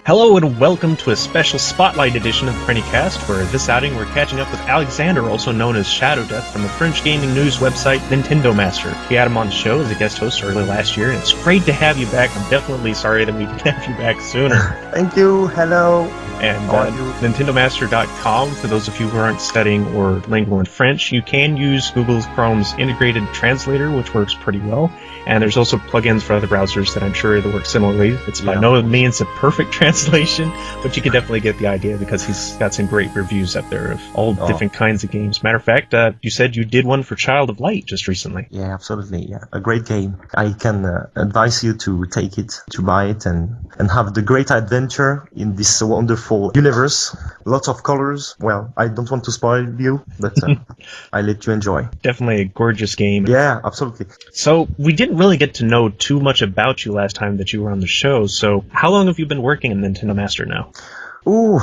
Hello and welcome to a special spotlight edition of PrinnyCast, where this outing we're catching up with Alexander, also known as Shadowdeath, from the French gaming news website NintendoMaster. We had him on the show as a guest host early last year, and it's great to have you back. I'm definitely sorry that we didn't have you back sooner. Thank you, hello. And NintendoMaster.com, for those of you who aren't studying or lingual in French, you can use Google Chrome's integrated translator, which works pretty well. And there's also plugins for other browsers that I'm sure that work similarly. It's by no means a perfect translation, but you can definitely get the idea because he's got some great reviews up there of all different kinds of games. Matter of fact, you said you did one for Child of Light just recently. Yeah, absolutely. Yeah, a great game. I can advise you to take it, to buy it, and have the great adventure in this wonderful universe. Lots of colors. Well, I don't want to spoil you, but I let you enjoy. Definitely a gorgeous game. Yeah, absolutely. So we didn't really get to know too much about you last time that you were on the show. So how long have you been working in NintendoMaster now? Ooh,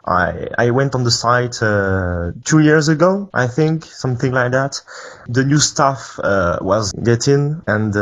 I went on the site 2 years ago, I think, something like that. The new stuff was getting, and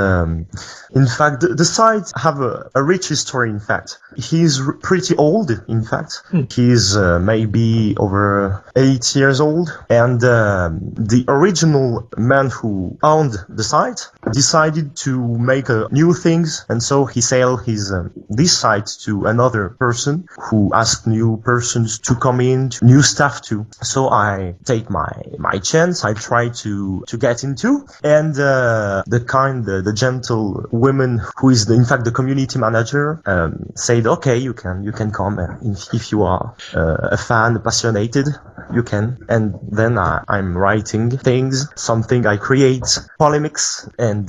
in fact, the site have a rich history, in fact. He's pretty old, in fact. He's maybe over 8 years old, and the original man who owned the site decided to make new things, and so he sold his this site to another person who asked new persons to come in, new stuff too. So I take my chance. I try to get into, and the gentle woman who is in fact the community manager said, okay, you can come if you are a fan, passionate, you can. And then I'm writing things, something I create, polemics, and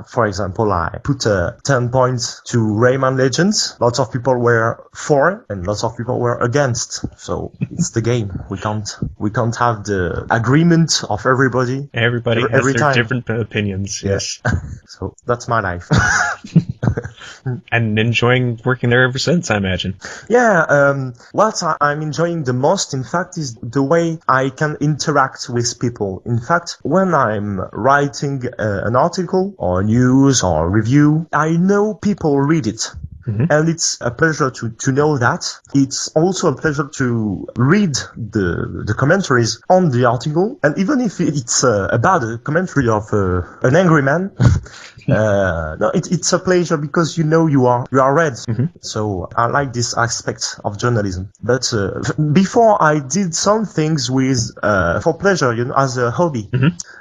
for example, I put 10 points to Rayman Legends. Lots of people were for, and lots of people were against. So it's the game. We can't have the agreement of everybody. Everybody has every their time. Different opinions. Yes. So that's my life. And enjoying working there ever since, I imagine. Yeah, what I'm enjoying the most, in fact, is the way I can interact with people. In fact, when I'm writing an article or news or review, I know people read it. And it's a pleasure to know that. It's also a pleasure to read the commentaries on the article. And even if it's a bad commentary of an angry man, no, it's a pleasure because you know you are read. So I like this aspect of journalism. But before I did some things with for pleasure, as a hobby.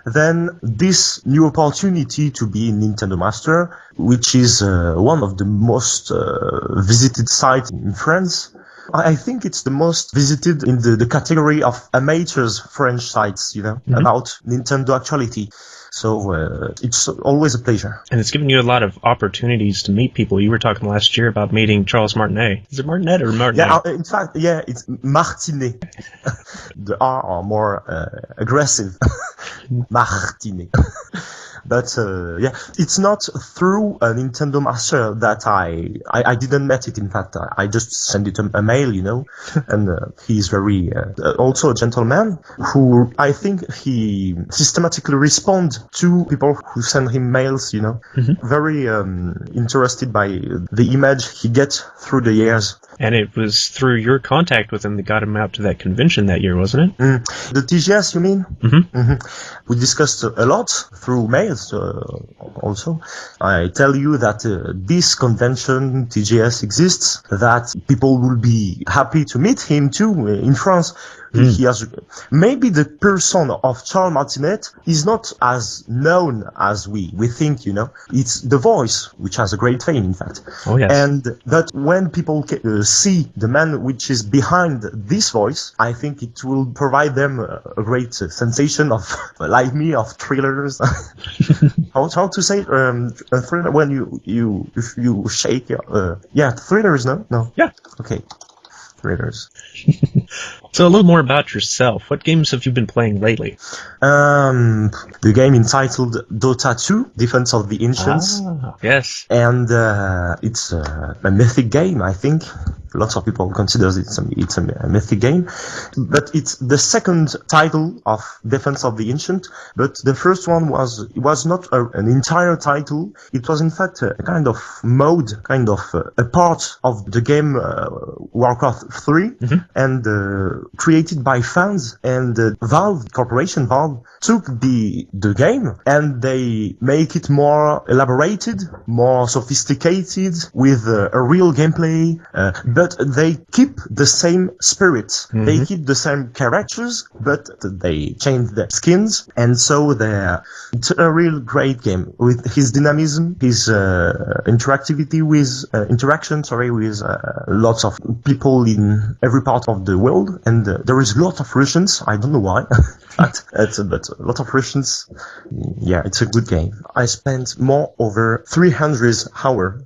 Then this new opportunity to be in NintendoMaster, which is one of the most visited sites in France. I think it's the most visited in the category of amateurs French sites, about Nintendo actuality. So it's always a pleasure. And it's given you a lot of opportunities to meet people. You were talking last year about meeting Charles Martinet. Is it Martinet or Martinet? Yeah, in fact, yeah, it's Martinet. The R are more aggressive. Martinet. But yeah, it's not through a NintendoMaster that I didn't met it. In fact, I just sent it a mail, and he's very also a gentleman who I think he systematically respond to people who send him mails. Very interested by the image he gets through the years. And it was through your contact with him that got him out to that convention that year, wasn't it? The TGS, you mean? We discussed a lot through mails also. I tell you that this convention, TGS, exists, that people will be happy to meet him too in France. He has maybe the person of Charles Martinet is not as known as we think, It's the voice, which has a great fame, in fact. Oh, yes. But when people see the man which is behind this voice, I think it will provide them a great sensation of, like me, of thrillers. How to say a thriller when you shake? Yeah, thrillers, no? Yeah. Okay. Thrillers. So a little more about yourself. What games have you been playing lately? The game entitled Dota 2, Defense of the Ancients. Yes. And it's a mythic game, I think. Lots of people consider it's a mythic game. But it's the second title of Defense of the Ancient. But the first one was not an entire title. It was in fact a kind of mode, a part of the game Warcraft 3, and created by fans. And Valve took the game and they make it more elaborated, more sophisticated, with a real gameplay, but they keep the same spirit. They keep the same characters, but they change their skins, and so it's a real great game with his dynamism, his interaction with lots of people in every part of the world, and there is a lot of Russians. I don't know why, but a lot of Russians. Yeah, it's a good game. I spent over 300 hours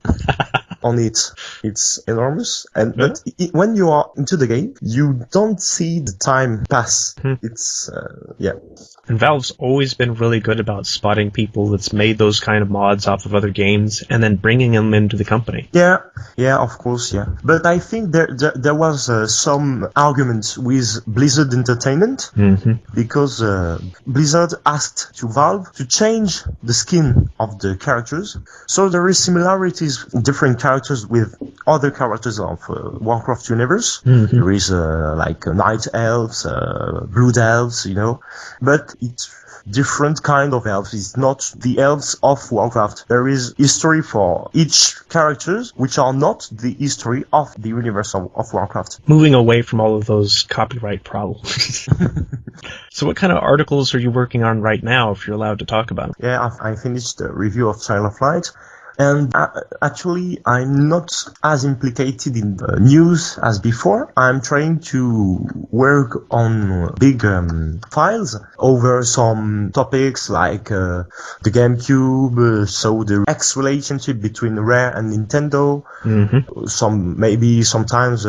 on it. It's enormous, but when you are into the game, you don't see the time pass. It's And Valve's always been really good about spotting people that's made those kind of mods off of other games and then bringing them into the company. Yeah, of course, yeah. But I think there was some argument with Blizzard Entertainment, because Blizzard asked to Valve to change the skin of the characters. So there is similarities, different characters with other characters of Warcraft universe. There is like night elves, blood elves, but it's different kind of elves. It's not the elves of Warcraft. There is history for each characters, which are not the history of the universe of Warcraft. Moving away from all of those copyright problems. So what kind of articles are you working on right now, if you're allowed to talk about them? Yeah, I finished the review of Child of Light. And actually, I'm not as implicated in the news as before. I'm trying to work on big files over some topics like the GameCube, so the relationship between Rare and Nintendo. Sometimes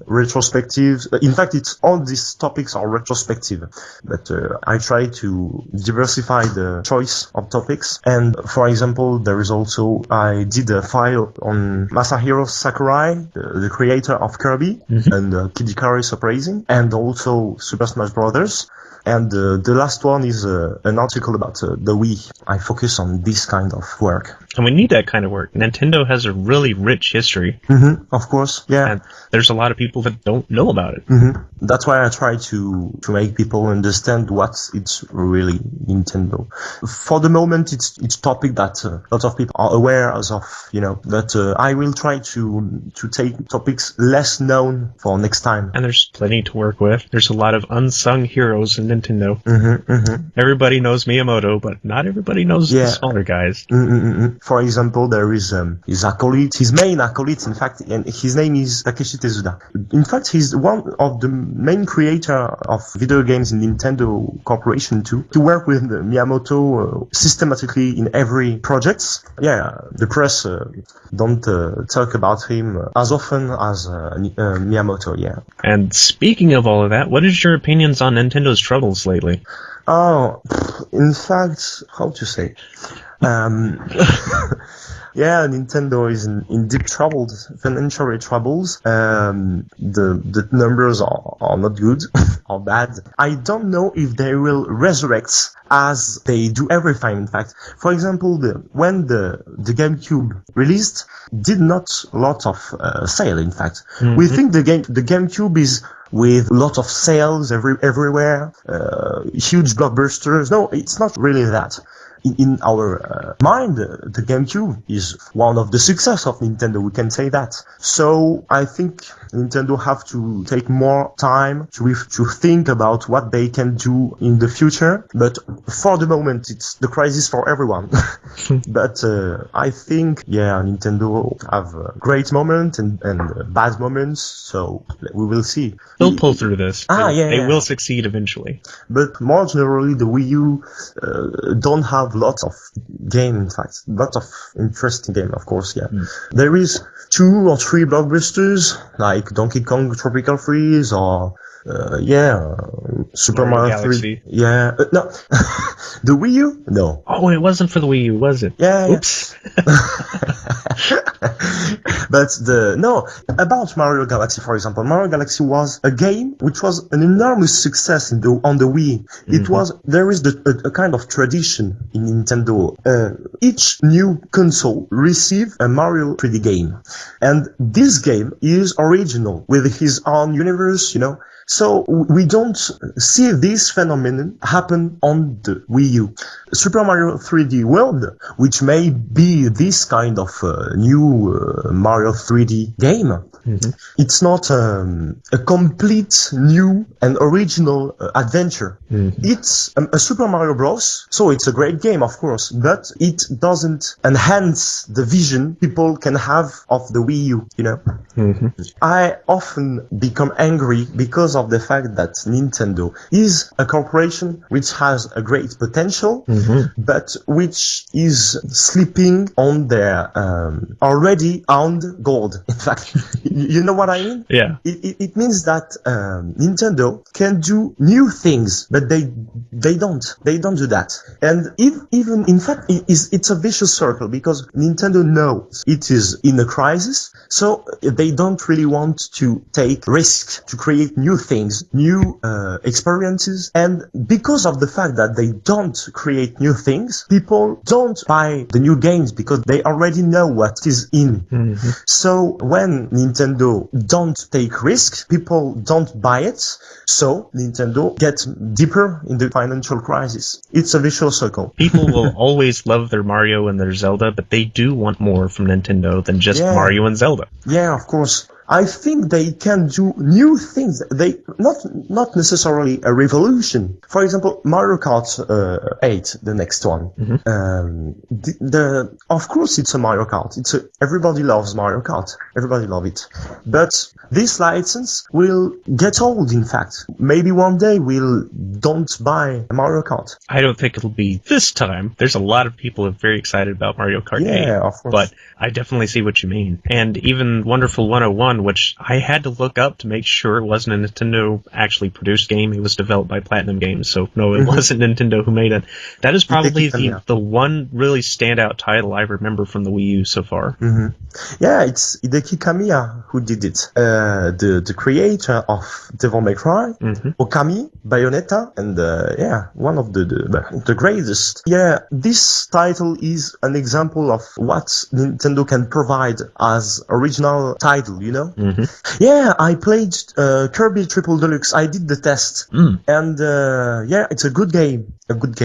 retrospectives. In fact, all these topics are retrospective. But I try to diversify the choice of topics. And for example, there is also I did a file on Masahiro Sakurai, the creator of Kirby and Kid Icarus Uprising, and also Super Smash Brothers. And the last one is an article about the Wii. I focus on this kind of work. And we need that kind of work. Nintendo has a really rich history. Of course, yeah. And there's a lot of people that don't know about it. That's why I try to make people understand what it's really Nintendo. For the moment, it's a topic that lots of people are aware of, but I will try to take topics less known for next time. And there's plenty to work with. There's a lot of unsung heroes in Nintendo. Everybody knows Miyamoto, but not everybody knows the smaller guys. For example, there is his acolyte, his main acolyte, in fact, and his name is Takeshi Tezuda. In fact, he's one of the main creator of video games in Nintendo Corporation too, to work with Miyamoto systematically in every project. Yeah, the press don't talk about him as often as Miyamoto, yeah. And speaking of all of that, what is your opinions on Nintendo's troubles lately? Oh, in fact, how to say? Yeah, Nintendo is in deep troubles, financial troubles. The numbers are not good or bad. I don't know if they will resurrect as they do every time. In fact, for example, when the GameCube released, did not a lot of sale. In fact, we think the GameCube is with a lot of sales everywhere, huge blockbusters. No, it's not really that. In our mind, the GameCube is one of the success of Nintendo. We can say that. So I think Nintendo have to take more time to think about what they can do in the future. But for the moment, it's the crisis for everyone. But I think, Nintendo have a great moment and bad moments. So we will see. They'll pull through this. They will succeed eventually. But more generally, the Wii U don't have have lots of game, in fact, lots of interesting game, of course. Yeah, there is 2 or 3 blockbusters like Donkey Kong Tropical Freeze or Super Mario 3. Yeah, no, the Wii U. No. Oh, it wasn't for the Wii U, was it? Yeah. Oops. But about Mario Galaxy, for example, Mario Galaxy was a game which was an enormous success on the Wii. There is a kind of tradition in Nintendo. Each new console receive a Mario 3D game, and this game is original with his own universe, So we don't see this phenomenon happen on the Wii U. Super Mario 3D World, which may be this kind of new Mario 3D game, it's not a complete new and original adventure. It's a Super Mario Bros. So it's a great game, of course, but it doesn't enhance the vision people can have of the Wii U, I often become angry because of the fact that Nintendo is a corporation which has a great potential, but which is sleeping on their already owned gold. In fact, you know what I mean? Yeah. It means that Nintendo can do new things, but they don't do that. And even in fact, it's a vicious circle because Nintendo knows it is in a crisis, so they don't really want to take risks to create new things, new experiences. And because of the fact that they don't create new things, people don't buy the new games because they already know what is in. So when Nintendo don't take risks, people don't buy it. So Nintendo gets deeper in the financial crisis. It's a vicious circle. People will always love their Mario and their Zelda, but they do want more from Nintendo than just Mario and Zelda. Yeah, of course. I think they can do new things. They not necessarily a revolution. For example, Mario Kart 8, the next one. Of course, it's a Mario Kart. Everybody loves Mario Kart. Everybody love it. But this license will get old. In fact, maybe one day we'll don't buy Mario Kart. I don't think it'll be this time. There's a lot of people who are very excited about Mario Kart 8. Yeah, of course. But I definitely see what you mean. And even Wonderful 101, which I had to look up to make sure it wasn't a Nintendo actually produced game. It was developed by Platinum Games, so no, it wasn't Nintendo who made it. That is probably the one really standout title I remember from the Wii U so far. Yeah, it's Hideki Kamiya who did it. The creator of Devil May Cry, Okami, Bayonetta, and one of the greatest. Yeah, this title is an example of what Nintendo can provide as original title, Yeah, I played Kirby Triple Deluxe. I did the test. And it's a good game. A good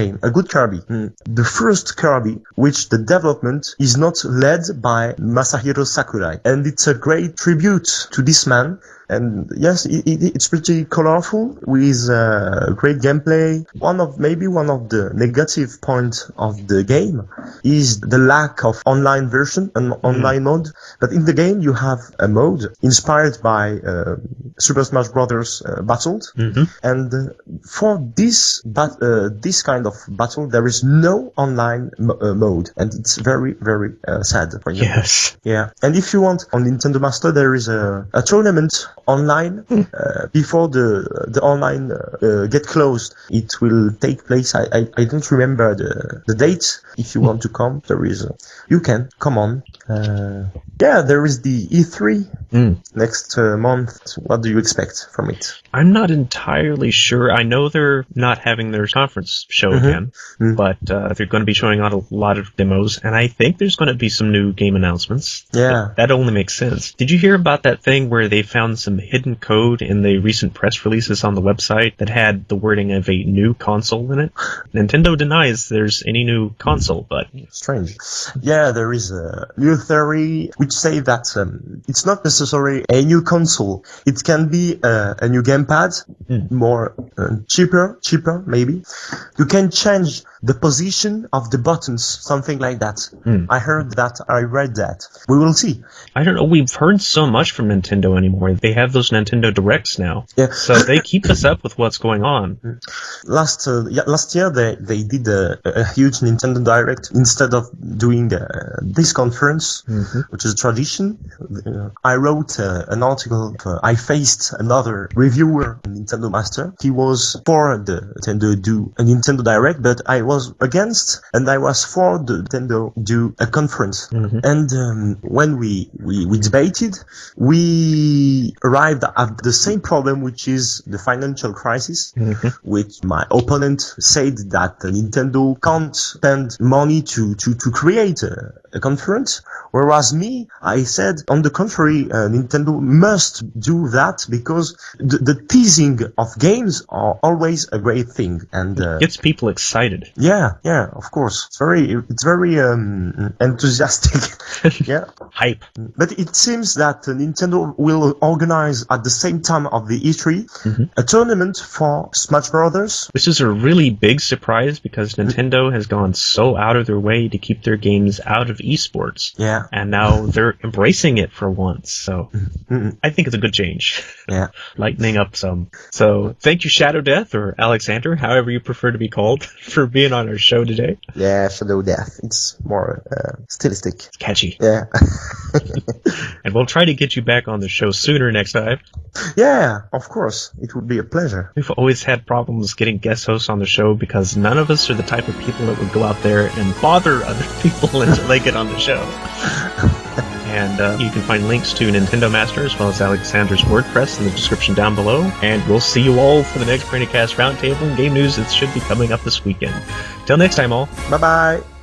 Kirby. The first Kirby, which the development is not led by Masahiro Sakurai. And it's a great tribute to this man. And yes, it's pretty colorful with great gameplay. One of the negative points of the game is the lack of online version and online mode. But in the game, you have a mode inspired by Super Smash Bros. Battles. And for this kind of battle, there is no online mode, and it's very, very sad. For you. Yes. Yeah. And if you want on NintendoMaster, there is a tournament online before the online get closed. It will take place. I don't remember the date. If you want to come, you can come on. There is the E3 next month. What do you expect from it? I'm not entirely sure. I know they're not having their conference show again, but they're going to be showing out a lot of demos, and I think there's going to be some new game announcements. Yeah. That only makes sense. Did you hear about that thing where they found some hidden code in the recent press releases on the website that had the wording of a new console in it? Nintendo denies there's any new console, but... Strange. Yeah, there is a new theory which say that it's not necessarily a new console. It can be a new gamepad, more cheaper maybe. You can change the position of the buttons, something like that. I heard that, I read that. We will see. I don't know, we've heard so much from Nintendo anymore. They have those Nintendo Directs now. Yeah. So they keep us up with what's going on. Last year they did a huge Nintendo Direct. Instead of doing this conference, which is a tradition, I wrote an article. I faced another reviewer in NintendoMaster. He was for the Nintendo do a Nintendo Direct, but I was against, and I was for the Nintendo do a conference. And when we debated, we arrived at the same problem, which is the financial crisis, which my opponent said that Nintendo can't spend money to create a conference, whereas me, I said, on the contrary, Nintendo must do that because the teasing of games are always a great thing, and it gets people excited. Yeah, of course. It's very enthusiastic. Yeah, hype. But it seems that Nintendo will organize at the same time of the E3 a tournament for Smash Brothers. This is a really big surprise because Nintendo has gone so out of their way to keep their games out of esports. Yeah. And now they're embracing it for once. So I think it's a good change. Yeah. Lightening up some. So thank you, Shadowdeath, or Alexander, however you prefer to be called, for being on our show today. Yeah, Shadowdeath. It's more stylistic. It's catchy. Yeah. And we'll try to get you back on the show sooner next time. Yeah, of course. It would be a pleasure. We've always had problems getting guest hosts on the show because none of us are the type of people that would go out there and bother other people until they get on the show. And you can find links to NintendoMaster as well as Alexander's WordPress in the description down below. And we'll see you all for the next PrinnyCast Roundtable and game news that should be coming up this weekend. Till next time, all. Bye-bye.